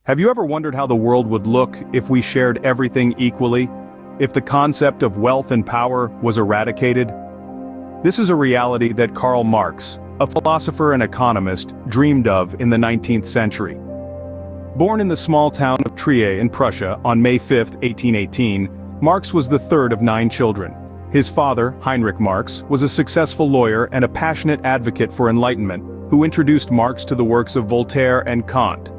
Have you ever wondered how the world would look if we shared everything equally? If the concept of wealth and power was eradicated? This is a reality that Karl Marx, a philosopher and economist, dreamed of in the 19th century. Born in the small town of Trier in Prussia on May 5, 1818, Marx was the third of 9 children. His father, Heinrich Marx, was a successful lawyer and a passionate advocate for enlightenment, who introduced Marx to the works of Voltaire and Kant.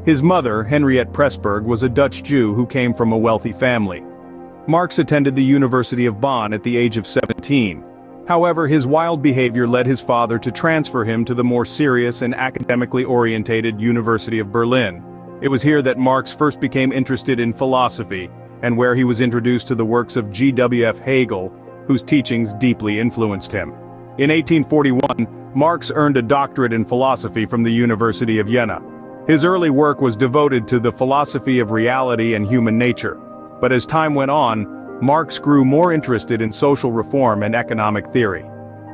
His mother, Henriette Pressburg, was a Dutch Jew who came from a wealthy family. Marx attended the University of Bonn at the age of 17. However, his wild behavior led his father to transfer him to the more serious and academically orientated University of Berlin. It was here that Marx first became interested in philosophy, and where he was introduced to the works of G.W.F. Hegel, whose teachings deeply influenced him. In 1841, Marx earned a doctorate in philosophy from the University of Jena. His early work was devoted to the philosophy of reality and human nature. But as time went on, Marx grew more interested in social reform and economic theory.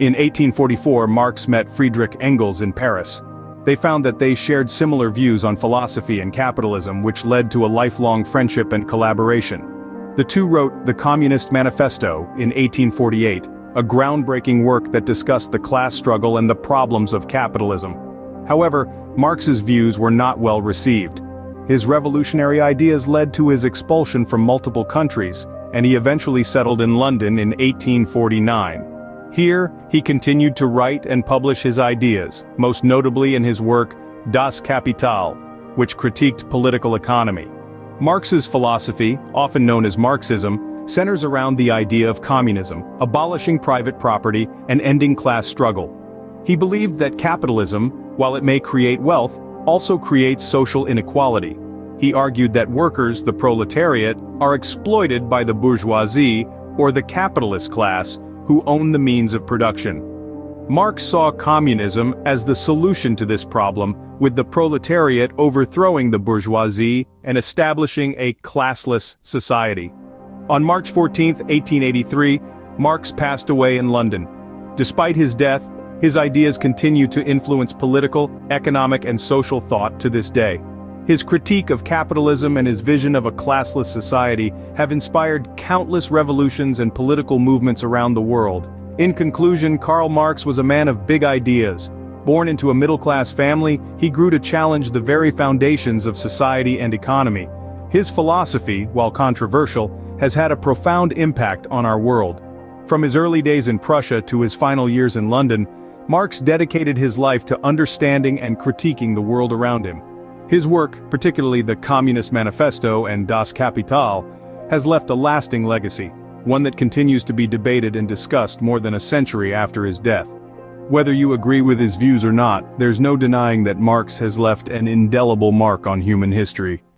In 1844, Marx met Friedrich Engels in Paris. They found that they shared similar views on philosophy and capitalism, which led to a lifelong friendship and collaboration. The two wrote the Communist Manifesto in 1848, a groundbreaking work that discussed the class struggle and the problems of capitalism. However, Marx's views were not well received. His revolutionary ideas led to his expulsion from multiple countries, and he eventually settled in London in 1849. Here, he continued to write and publish his ideas, most notably in his work Das Kapital, which critiqued political economy. Marx's philosophy, often known as Marxism, centers around the idea of communism, abolishing private property and ending class struggle. He believed that capitalism, while it may create wealth, also creates social inequality. He argued that workers, the proletariat, are exploited by the bourgeoisie, or the capitalist class, who own the means of production. Marx saw communism as the solution to this problem, with the proletariat overthrowing the bourgeoisie and establishing a classless society. On March 14, 1883, Marx passed away in London. Despite his death, his ideas continue to influence political, economic, and social thought to this day. His critique of capitalism and his vision of a classless society have inspired countless revolutions and political movements around the world. In conclusion, Karl Marx was a man of big ideas. Born into a middle-class family, he grew to challenge the very foundations of society and economy. His philosophy, while controversial, has had a profound impact on our world. From his early days in Prussia to his final years in London, Marx dedicated his life to understanding and critiquing the world around him. His work, particularly the Communist Manifesto and Das Kapital, has left a lasting legacy, one that continues to be debated and discussed more than a century after his death. Whether you agree with his views or not, there's no denying that Marx has left an indelible mark on human history.